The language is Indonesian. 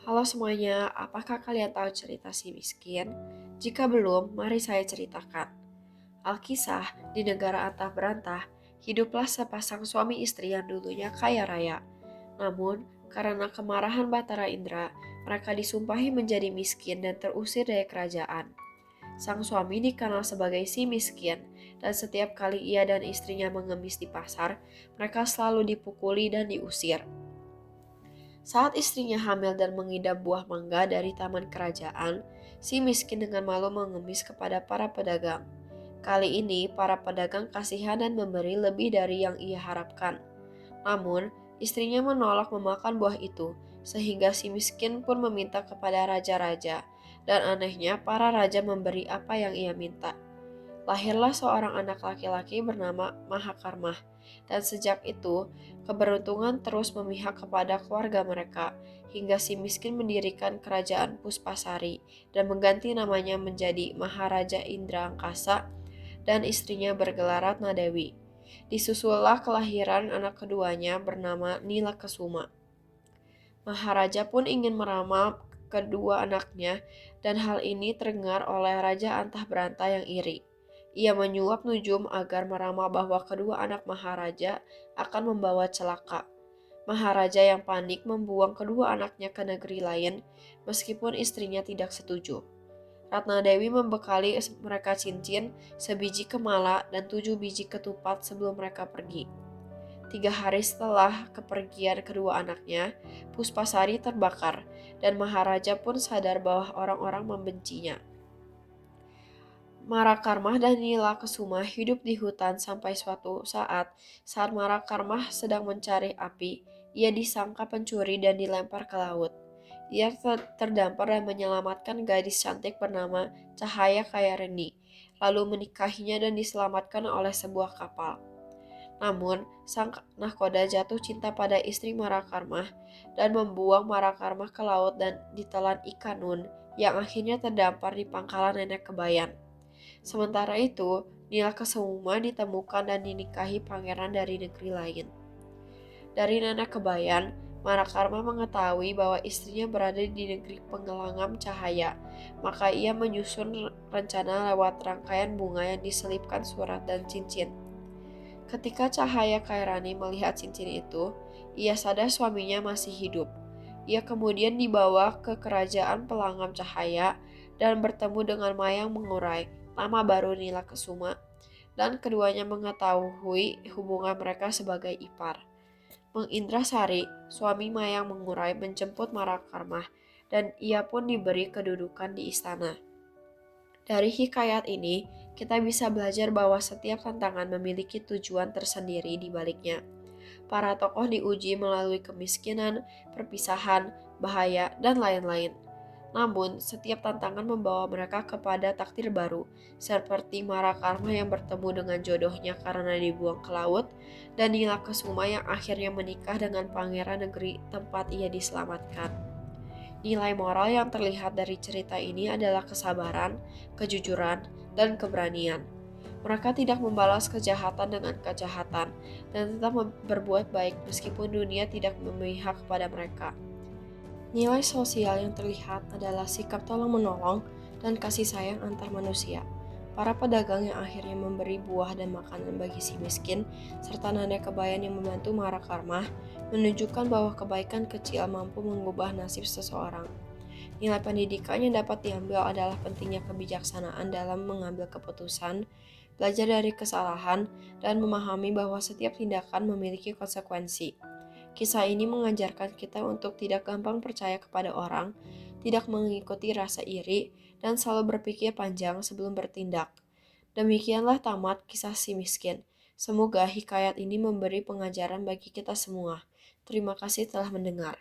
Halo semuanya, apakah kalian tahu cerita si miskin? Jika belum, mari saya ceritakan. Alkisah, di negara antah berantah, hiduplah sepasang suami istri yang dulunya kaya raya. Namun, karena kemarahan Batara Indra, mereka disumpahi menjadi miskin dan terusir dari kerajaan. Sang suami dikenal sebagai si miskin, dan setiap kali ia dan istrinya mengemis di pasar, mereka selalu dipukuli dan diusir. Saat istrinya hamil dan mengidap buah mangga dari taman kerajaan, si miskin dengan malu mengemis kepada para pedagang. Kali ini, para pedagang kasihan dan memberi lebih dari yang ia harapkan. Namun, istrinya menolak memakan buah itu, sehingga si miskin pun meminta kepada raja-raja, dan anehnya para raja memberi apa yang ia minta. Lahirlah seorang anak laki-laki bernama Mahakarmah, dan sejak itu keberuntungan terus memihak kepada keluarga mereka, hingga si miskin mendirikan kerajaan Puspasari dan mengganti namanya menjadi Maharaja Indra Angkasa dan istrinya bergelar Ratna Dewi. Disusullah kelahiran anak keduanya bernama Nila Kesuma. Maharaja pun ingin meramal kedua anaknya dan hal ini terdengar oleh Raja Antah Berantah yang iri. Ia menyuap Nujum agar meramal bahwa kedua anak Maharaja akan membawa celaka. Maharaja yang panik membuang kedua anaknya ke negeri lain meskipun istrinya tidak setuju. Ratna Dewi membekali mereka cincin, sebiji kemala, dan 7 biji ketupat sebelum mereka pergi. 3 hari setelah kepergian kedua anaknya, Puspasari terbakar, dan Maharaja pun sadar bahwa orang-orang membencinya. Marakarmah dan Nila Kesuma hidup di hutan sampai suatu saat Marakarmah sedang mencari api, ia disangka pencuri dan dilempar ke laut. Ia terdampar dan menyelamatkan gadis cantik bernama Cahaya Kayareni, lalu menikahinya dan diselamatkan oleh sebuah kapal. Namun, sang nahkoda jatuh cinta pada istri Marakarmah dan membuang Marakarmah ke laut dan ditelan ikan nun yang akhirnya terdampar di pangkalan nenek Kebayan. Sementara itu, Nila Kesuma ditemukan dan dinikahi pangeran dari negeri lain. Dari nenek Kebayan, Marakarma mengetahui bahwa istrinya berada di negeri Penggelangam Cahaya, maka ia menyusun rencana lewat rangkaian bunga yang diselipkan surat dan cincin. Ketika Cahaya Kairani melihat cincin itu, ia sadar suaminya masih hidup. Ia kemudian dibawa ke kerajaan Pelangam Cahaya dan bertemu dengan Mayang Mengurai, nama baru Nila Kesuma, dan keduanya mengetahui hubungan mereka sebagai ipar. Mengindrasari, suami Mayang Mengurai menjemput Marakarmah, dan ia pun diberi kedudukan di istana. Dari hikayat ini, kita bisa belajar bahwa setiap tantangan memiliki tujuan tersendiri di baliknya. Para tokoh diuji melalui kemiskinan, perpisahan, bahaya, dan lain-lain. Namun, setiap tantangan membawa mereka kepada takdir baru, seperti Marakarma yang bertemu dengan jodohnya karena dibuang ke laut, dan Nila Kesuma yang akhirnya menikah dengan pangeran negeri tempat ia diselamatkan. Nilai moral yang terlihat dari cerita ini adalah kesabaran, kejujuran, dan keberanian. Mereka tidak membalas kejahatan dengan kejahatan dan tetap berbuat baik meskipun dunia tidak memihak kepada mereka. Nilai sosial yang terlihat adalah sikap tolong-menolong dan kasih sayang antar manusia. Para pedagang yang akhirnya memberi buah dan makanan bagi si miskin, serta nenek Kebayan yang membantu Marakarmah, menunjukkan bahwa kebaikan kecil mampu mengubah nasib seseorang. Nilai pendidikan yang dapat diambil adalah pentingnya kebijaksanaan dalam mengambil keputusan, belajar dari kesalahan, dan memahami bahwa setiap tindakan memiliki konsekuensi. Kisah ini mengajarkan kita untuk tidak gampang percaya kepada orang, tidak mengikuti rasa iri, dan selalu berpikir panjang sebelum bertindak. Demikianlah tamat kisah si miskin. Semoga hikayat ini memberi pengajaran bagi kita semua. Terima kasih telah mendengar.